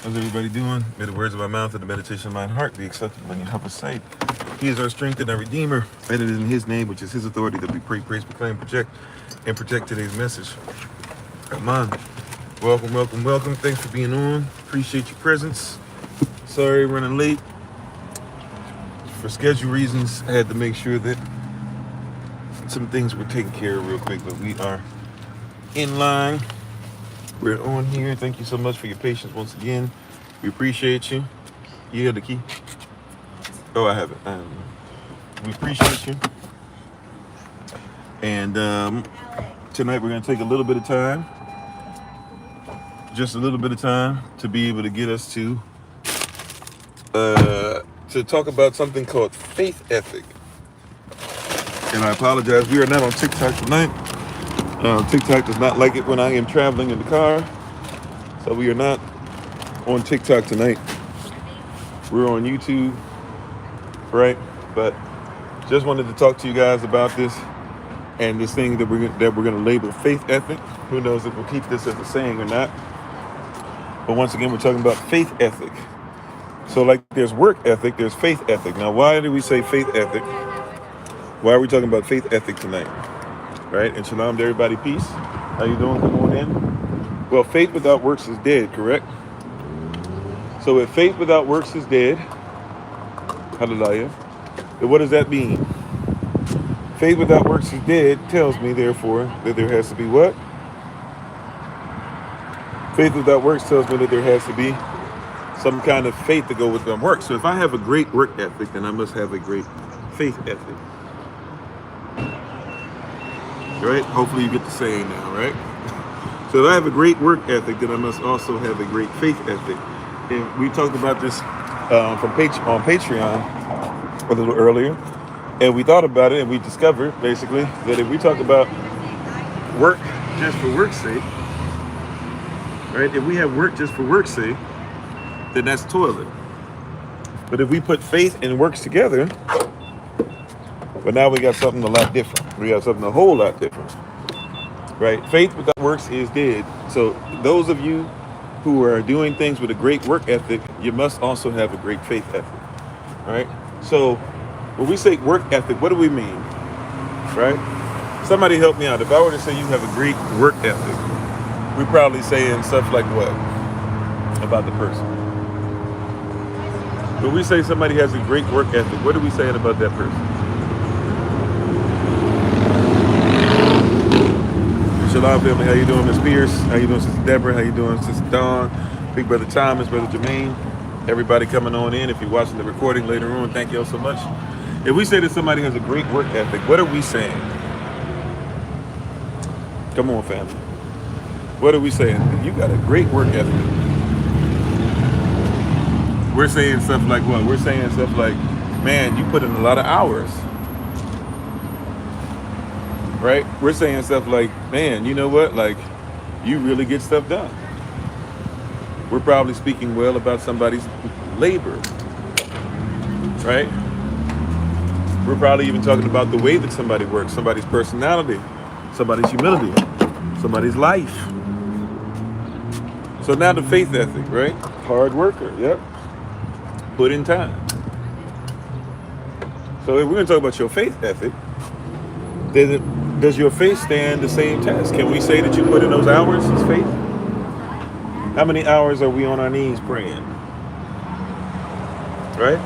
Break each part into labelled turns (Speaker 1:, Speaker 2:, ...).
Speaker 1: How's everybody doing? May the words of my mouth and the meditation of my heart be acceptable in your help of sight. He is our strength and our redeemer. And it is in his name, which is his authority, that we pray, praise, proclaim, project, and protect today's message. Come on. Welcome, welcome, welcome. Thanks for being on. Appreciate your presence. Sorry, running late. For schedule reasons, I had to make sure that some things were taken care of real quick, but we are in line. We're on here. Thank you so much for your patience once again. We appreciate you. You have the key? Oh, I have it. We appreciate you. And tonight we're going to take a little bit of time, just a little bit of time, to be able to get us to talk about something called faith ethic. And I apologize, we are not on TikTok tonight. TikTok does not like it when I am traveling in the car. So we are not on TikTok tonight. We're on YouTube, right? But just wanted to talk to you guys about this and this thing that we're going to label faith ethic. Who knows if we'll keep this as a saying or not. But once again, we're talking about faith ethic. So like there's work ethic, there's faith ethic. Now, why do we say faith ethic? Why are we talking about faith ethic tonight? Right? And shalom to everybody, peace. How you doing? Come on in. Well, faith without works is dead, correct? So if faith without works is dead, hallelujah, then what does that mean? Faith without works is dead tells me, therefore, that there has to be what? Faith without works tells me that there has to be some kind of faith to go with them works. So if I have a great work ethic, then I must have a great faith ethic. Right? Hopefully you get the saying now, right? So if I have a great work ethic, then I must also have a great faith ethic. And we talked about this on Patreon a little earlier. And we thought about it and we discovered, basically, that if we talk about work just for work's sake, right? If we have work just for work's sake, then that's toilet. But if we put faith and works together, but now we got something a lot different. We got something a whole lot different, right? Faith without works is dead. So those of you who are doing things with a great work ethic, you must also have a great faith ethic, right? So when we say work ethic, what do we mean, right? Somebody help me out. If I were to say you have a great work ethic, we're probably saying stuff like what about the person? When we say somebody has a great work ethic, what are we saying about that person? Shalom family, how you doing, Miss Pierce? How you doing, Sister Deborah? How you doing, Sister Dawn? Big Brother Thomas, Brother Jermaine. Everybody coming on in. If you're watching the recording later on, thank you all so much. If we say that somebody has a great work ethic, what are we saying? Come on, family. What are we saying? You got a great work ethic. We're saying stuff like what? We're saying stuff like, man, you put in a lot of hours. Right? We're saying stuff like, man, you know what? Like, you really get stuff done. We're probably speaking well about somebody's labor. Right? We're probably even talking about the way that somebody works, somebody's personality, somebody's humility, somebody's life. So now the faith ethic, right? Hard worker, yep. Put in time. So if we're going to talk about your faith ethic, then does your faith stand the same test? Can we say that you put in those hours as faith? How many hours are we on our knees praying? Right?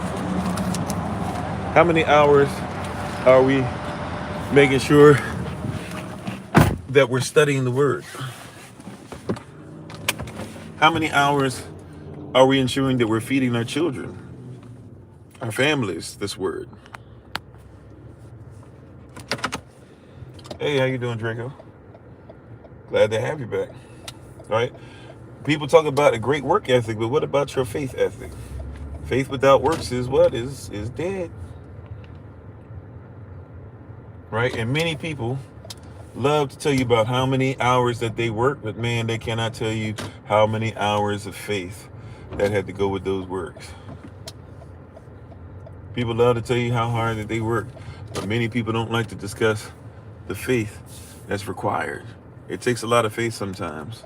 Speaker 1: How many hours are we making sure that we're studying the Word? How many hours are we ensuring that we're feeding our children, our families, this Word? Hey, how you doing, Draco? Glad to have you back. All right? People talk about a great work ethic, but what about your faith ethic? Faith without works is what? Is dead. Right? And many people love to tell you about how many hours that they work, but man, they cannot tell you how many hours of faith that had to go with those works. People love to tell you how hard that they work, but many people don't like to discuss the faith that's required. It takes a lot of faith sometimes.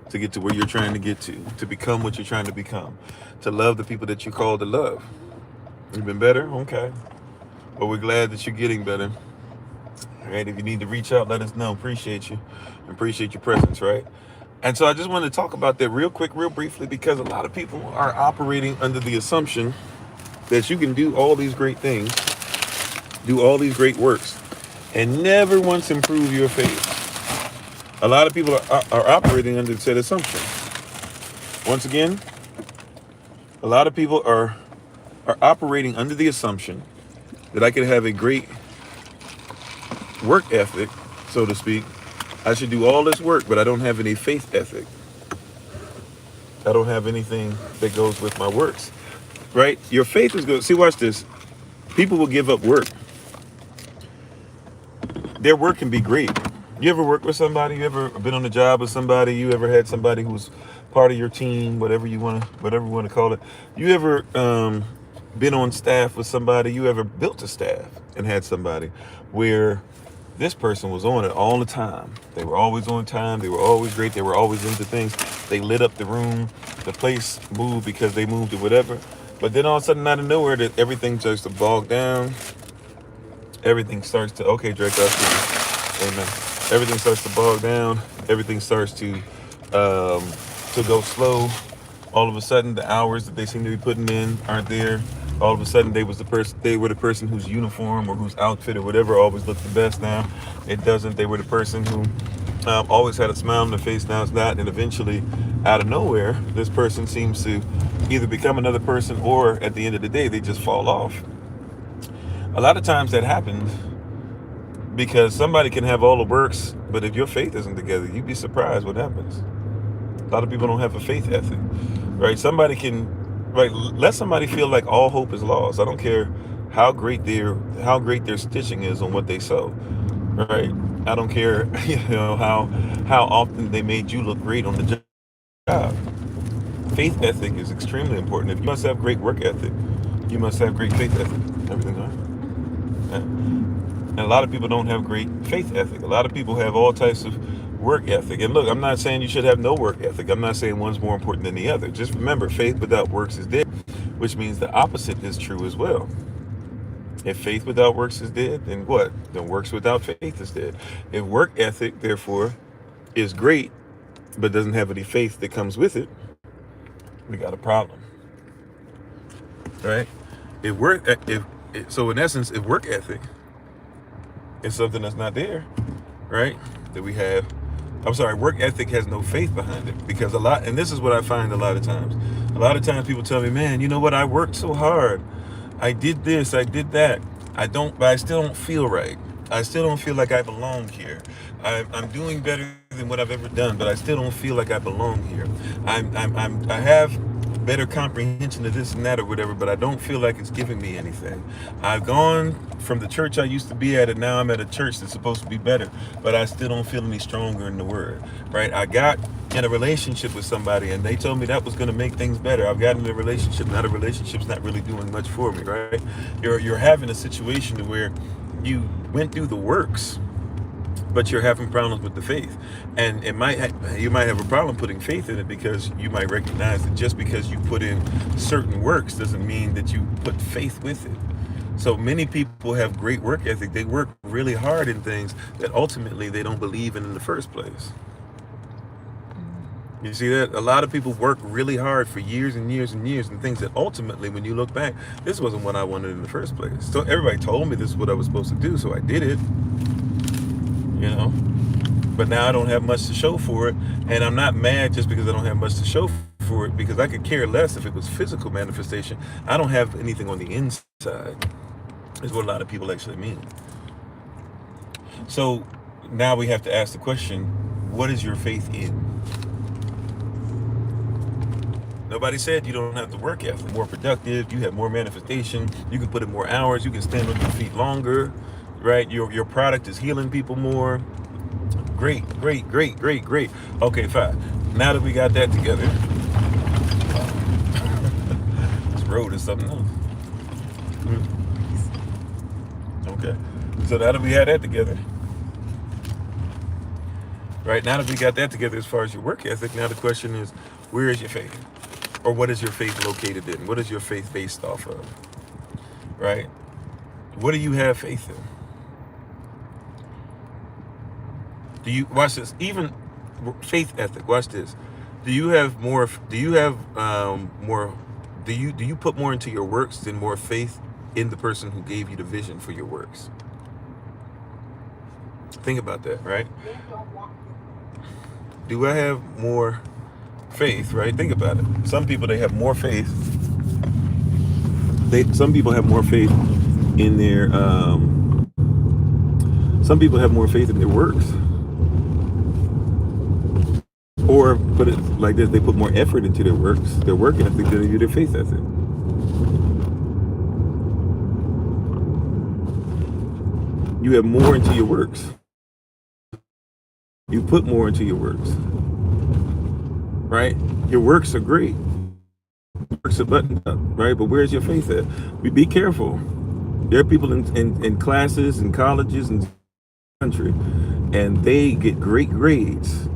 Speaker 1: to get to where you're trying to get to become what you're trying to become, to love the people that you call to love. You've been better? Okay. Well, we're glad that you're getting better. All right. If you need to reach out, let us know. Appreciate you. Appreciate your presence, right? And so I just wanted to talk about that real quick, real briefly, because a lot of people are operating under the assumption that you can do all these great things, do all these great works, and never once improve your faith. A lot of people are operating under said assumption. Once again, a lot of people are operating under the assumption that I could have a great work ethic, so to speak. I should do all this work, but I don't have any faith ethic. I don't have anything that goes with my works, right? Your faith is good. See, watch this. People will give up work. Their work can be great. You ever work with somebody? You ever been on a job with somebody? You ever had somebody who's part of your team, whatever you want to call it? You ever been on staff with somebody? You ever built a staff and had somebody where this person was on it all the time? They were always on time. They were always great. They were always into things. They lit up the room. The place moved because they moved or whatever. But then all of a sudden, out of nowhere, that everything starts to bog down. Everything starts to, okay, Drake, I see you. Amen. Everything starts to bog down. Everything starts to go slow. All of a sudden, the hours that they seem to be putting in aren't there. All of a sudden, they were the person whose uniform or whose outfit or whatever always looked the best. Now it doesn't. They were the person who always had a smile on their face. Now it's not. And eventually, out of nowhere, this person seems to either become another person, or at the end of the day, they just fall off. A lot of times that happens because somebody can have all the works, but if your faith isn't together, you'd be surprised what happens. A lot of people don't have a faith ethic, right? Somebody can, right? Let somebody feel like all hope is lost. I don't care how great their stitching is on what they sew, right? I don't care, how often they made you look great on the job. Faith ethic is extremely important. If you must have great work ethic, you must have great faith ethic. Everything's all right. Yeah. And a lot of people don't have great faith ethic. A lot of people have all types of work ethic. And look, I'm not saying you should have no work ethic. I'm not saying one's more important than the other. Just remember, faith without works is dead, which means the opposite is true as well. If faith without works is dead, then what? Then works without faith is dead. If work ethic, therefore, is great, but doesn't have any faith that comes with it, we got a problem, right? So in essence, if work ethic is something that's not there, right? That we have, work ethic has no faith behind it, because and this is what I find a lot of times. A lot of times people tell me, man, you know what? I worked so hard. I did this, I did that. But I still don't feel right. I still don't feel like I belong here. I'm doing better than what I've ever done, but I still don't feel like I belong here. I have better comprehension of this and that or whatever, but I don't feel like it's giving me anything. I've gone from the church I used to be at, and now I'm at a church that's supposed to be better, but I still don't feel any stronger in the word, right? I got in a relationship with somebody and they told me that was going to make things better. I've gotten in a relationship, now the relationship's not really doing much for me, right? You're having a situation where you went through the works, but you're having problems with the faith. And you might have a problem putting faith in it, because you might recognize that just because you put in certain works doesn't mean that you put faith with it. So many people have great work ethic. They work really hard in things that ultimately they don't believe in the first place. You see that? A lot of people work really hard for years and years and years in things that ultimately, when you look back, this wasn't what I wanted in the first place. So everybody told me this is what I was supposed to do, so I did it. But now I don't have much to show for it, and I'm not mad just because I don't have much to show for it, because I could care less if it was physical manifestation. I don't have anything on the inside, is what a lot of people actually mean. So now we have to ask the question, what is your faith in? Nobody said you don't have to work ethic, more productive, you have more manifestation, you can put in more hours, you can stand on your feet longer, right? Your product is healing people more. Great. Okay, fine. Now that we got that together, this road is something else. Okay. So now that we had that together, right? Now that we got that together as far as your work ethic, now the question is, where is your faith? Or what is your faith located in? What is your faith based off of, right? What do you have faith in? Do you, watch this, even faith ethic, watch this. Do you have more, do you have more, do you put more into your works than more faith in the person who gave you the vision for your works? Think about that, right? Do I have more faith, right? Think about it. Some people, they have more faith. Some people have more faith in their, some people have more faith in their works. Or put it like this, they put more effort into their works, their work ethic, than they do their faith ethic. You have more into your works. You put more into your works, right? Your works are great. Your works are buttoned up, right? But where's your faith at? Be careful. There are people in classes and colleges and country, and they get great grades,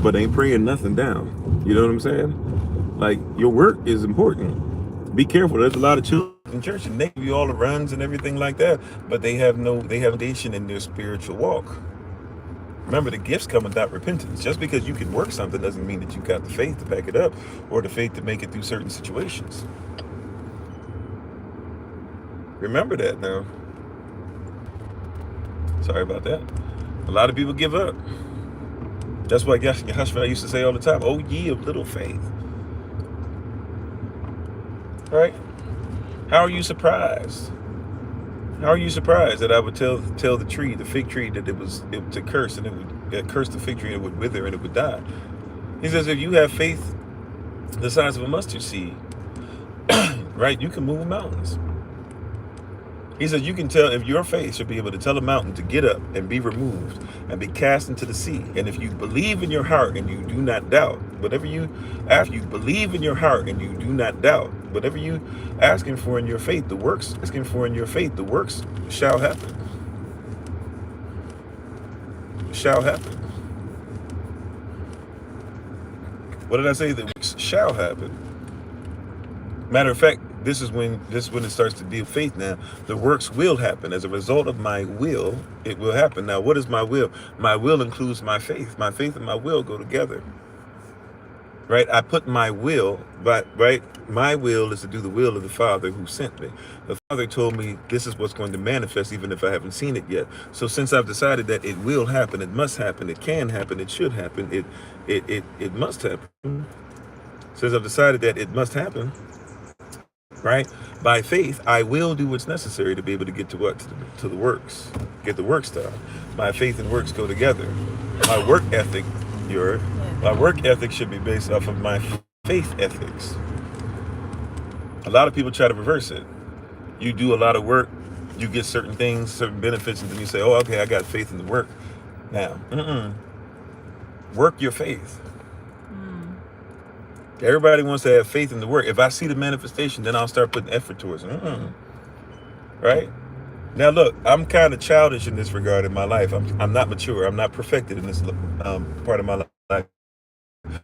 Speaker 1: but ain't praying nothing down. You know what I'm saying? Like, your work is important. Be careful. There's a lot of children in church, and they give you all the runs and everything like that, but they have foundation in their spiritual walk. Remember, the gifts come without repentance. Just because you can work something doesn't mean that you got the faith to back it up or the faith to make it through certain situations. Remember that now. Sorry about that. A lot of people give up. That's why Yahshua used to say all the time, "Oh, ye of little faith." Right? How are you surprised? How are you surprised that I would tell the tree, the fig tree, that it to curse, and it would curse the fig tree, and it would wither and it would die? He says, if you have faith the size of a mustard seed, right, you can move mountains. He says you can tell, if your faith should be able to tell a mountain to get up and be removed and be cast into the sea. And if you believe in your heart and you do not doubt, after you believe in your heart and you do not doubt, whatever you asking for in your faith, the works shall happen. Shall happen. What did I say? The works shall happen. Matter of fact, this is when it starts to be faith now. The works will happen. As a result of my will, it will happen. Now, what is my will? My will includes my faith. My faith and my will go together. Right? I put my will, right? My will is to do the will of the Father who sent me. The Father told me this is what's going to manifest even if I haven't seen it yet. So since I've decided that it will happen, it must happen, it can happen, it should happen, it must happen. Since I've decided that it must happen, right? By faith, I will do what's necessary to be able to get to what? To the works. Get the works done. My faith and works go together. My work ethic, my work ethic should be based off of my faith ethics. A lot of people try to reverse it. You do a lot of work, you get certain things, certain benefits, and then you say, oh, okay, I got faith in the work. Now, work your faith. Everybody wants to have faith in the work. If I see the manifestation, then I'll start putting effort towards it. Right? Now, look, I'm kind of childish in this regard in my life. I'm not mature. I'm not perfected in this part of my life.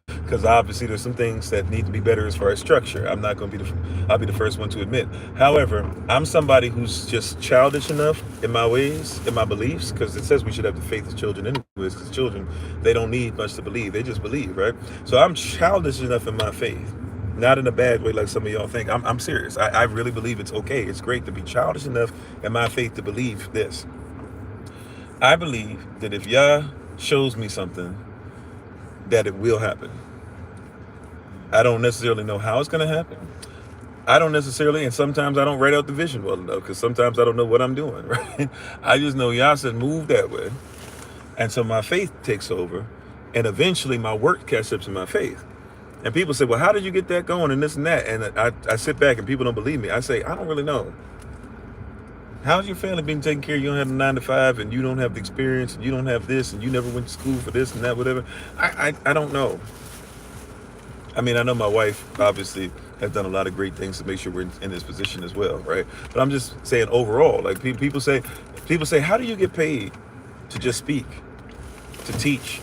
Speaker 1: Because obviously there's some things that need to be better as far as structure. I'm not going to be I'll be the first one to admit. However, I'm somebody who's just childish enough in my ways, in my beliefs, because it says we should have the faith of children anyways, because children, they don't need much to believe. They just believe, right? So I'm childish enough in my faith. Not in a bad way like some of y'all think. I'm serious. I really believe it's okay. It's great to be childish enough in my faith to believe this. I believe that if Yah shows me something, that it will happen. I don't necessarily know how it's going to happen. I don't necessarily, and sometimes I don't write out the vision well enough, because sometimes I don't know what I'm doing, right? I just know Yah said move that way. And so my faith takes over, and eventually my work catches up to my faith. And people say, well, how did you get that going and this and that? And I sit back and people don't believe me. I say, I don't really know. How's your family being taken care of? You don't have a 9 to 5 and you don't have the experience and you don't have this and you never went to school for this and that, whatever. I don't know. I mean, I know my wife obviously has done a lot of great things to make sure we're in this position as well, right? But I'm just saying overall, like people say, how do you get paid to just speak, to teach,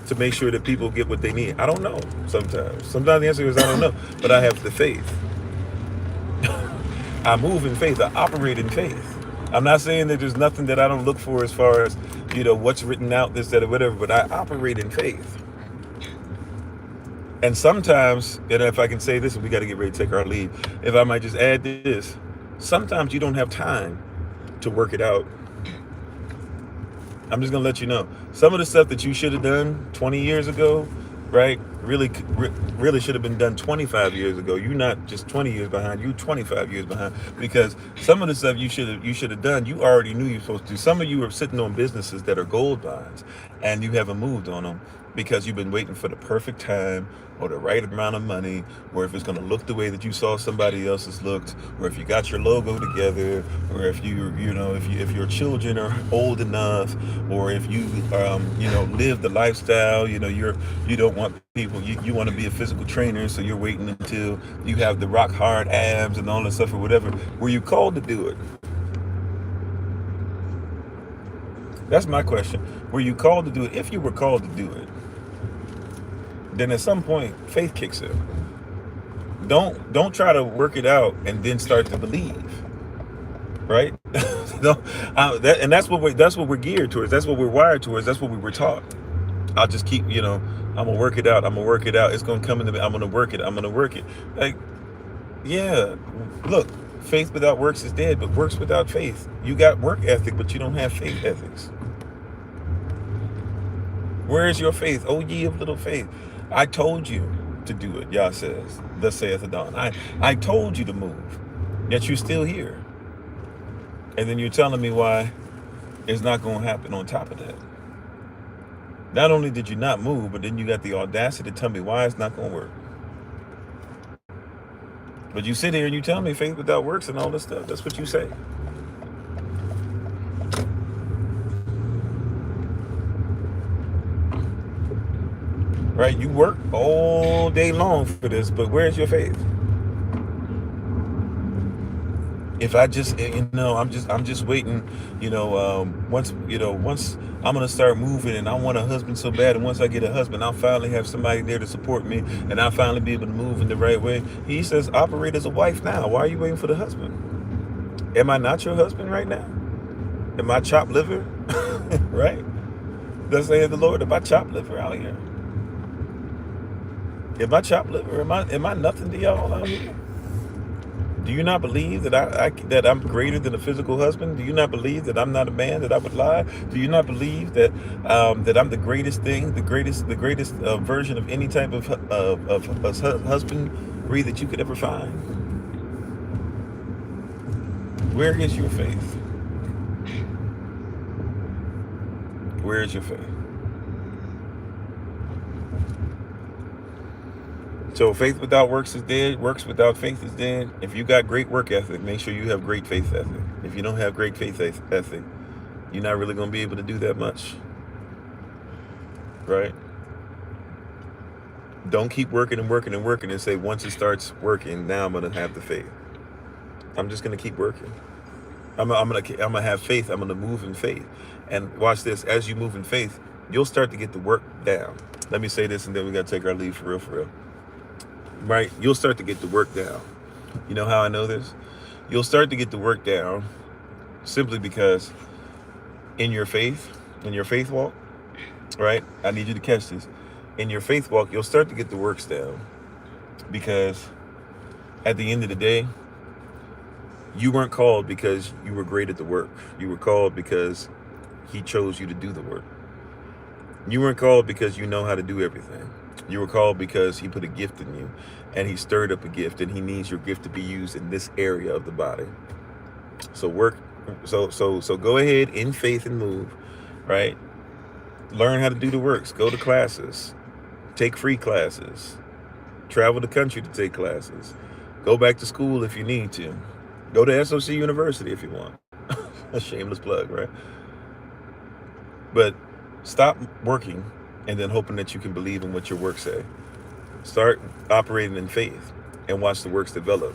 Speaker 1: to make sure that people get what they need? I don't know. Sometimes the answer is I don't know, but I have the faith. I move in faith. I operate in faith. I'm not saying that there's nothing that I don't look for as far as, what's written out, this, that, or whatever, but I operate in faith. And sometimes, and if I can say this, and we got to get ready to take our leave, if I might just add this, sometimes you don't have time to work it out. I'm just going to let you know. Some of the stuff that you should have done 20 years ago, right, really should have been done 25 years ago. You're not just 20 years behind, you're 25 years behind, because some of the stuff you should have done, you already knew you were supposed to do. Some of you are sitting on businesses that are gold mines, and you haven't moved on them because you've been waiting for the perfect time or the right amount of money, or if it's going to look the way that you saw somebody else's looked, or if you got your logo together, or if if your children are old enough, or if you live the lifestyle, you don't want people, you want to be a physical trainer, so you're waiting until you have the rock hard abs and all that stuff or whatever. Were you called to do it? That's my question. Were you called to do it? If you were called to do it, then at some point faith kicks in. Don't try to work it out and then start to believe, right? And that's what we're geared towards. That's what we're wired towards. That's what we were taught. I'll just keep, I'm gonna work it out. It's gonna come in I'm gonna work it. Like, yeah, look, faith without works is dead, but works without faith. You got work ethic, but you don't have faith ethics. Where is your faith? O ye of little faith. I told you to do it, Yah says, thus saith Adon. I told you to move, yet you're still here. And then you're telling me why it's not going to happen on top of that. Not only did you not move, but then you got the audacity to tell me why it's not going to work. But you sit here and you tell me faith without works and all this stuff. That's what you say. Right? You work all day long for this, but where's your faith? If I just, I'm just waiting, once I'm going to start moving and I want a husband so bad. And once I get a husband, I'll finally have somebody there to support me and I'll finally be able to move in the right way. He says, operate as a wife now. Why are you waiting for the husband? Am I not your husband right now? Am I chopped liver? Right? Thus saith the Lord, am I chopped liver out here? Am I chopped liver? Am I nothing to y'all out here? Do you not believe that that I'm greater than a physical husband? Do you not believe that I'm not a man that I would lie? Do you not believe that that I'm the greatest thing, the greatest version of any type of husbandry that you could ever find? Where is your faith? Where is your faith? So faith without works is dead. Works without faith is dead. If you got great work ethic, make sure you have great faith ethic. If you don't have great faith ethic, you're not really going to be able to do that much. Right? Don't keep working and say, once it starts working, now I'm going to have the faith. I'm just going to keep working. I'm going to have faith. I'm going to move in faith. And watch this. As you move in faith, you'll start to get the work down. Let me say this, and then we got to take our leave for real. Right? You'll start to get the work down. You know how I know this? You'll start to get the work down simply because in your faith walk, right? I need you to catch this. In your faith walk, you'll start to get the works down because at the end of the day, you weren't called because you were great at the work. You were called because he chose you to do the work. You weren't called because you know how to do everything. You were called because he put a gift in you and he stirred up a gift and he needs your gift to be used in this area of the body. So go ahead in faith and move, right? Learn how to do the works. Go to classes. Take free classes. Travel the country to take classes. Go back to school if you need to. Go to SOC University if you want. A shameless plug, right? But stop working and then hoping that you can believe in what your works say. Start operating in faith and watch the works develop.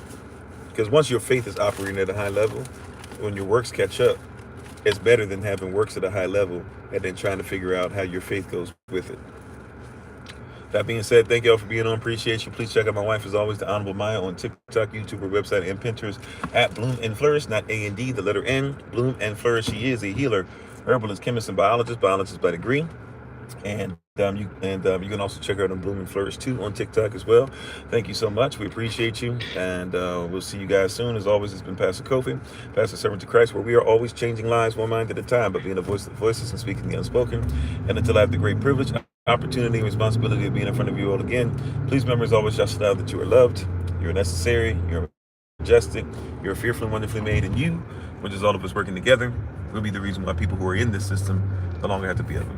Speaker 1: Because once your faith is operating at a high level, when your works catch up, it's better than having works at a high level and then trying to figure out how your faith goes with it. That being said, thank y'all for being on. Appreciate you. Please check out my wife, as always, the Honorable Maya, on TikTok, YouTube, her website, and Pinterest at Bloom and Flourish, not A&D, the letter N. Bloom and Flourish. She is a healer, herbalist, chemist, and biologist by degree. And you can also check her out on Bloom and Flourish too on TikTok as well. Thank you so much. We appreciate you, and we'll see you guys soon. As always, it's been Pastor Kofi, Pastor Servant to Christ, where we are always changing lives one mind at a time, but being a voice of the voiceless and speaking the unspoken. And until I have the great privilege, opportunity, and responsibility of being in front of you all again, please remember, as always, just know that you are loved, you're necessary, you're majestic, you're fearfully and wonderfully made, and you, which is all of us working together, will be the reason why people who are in this system no longer have to be of it.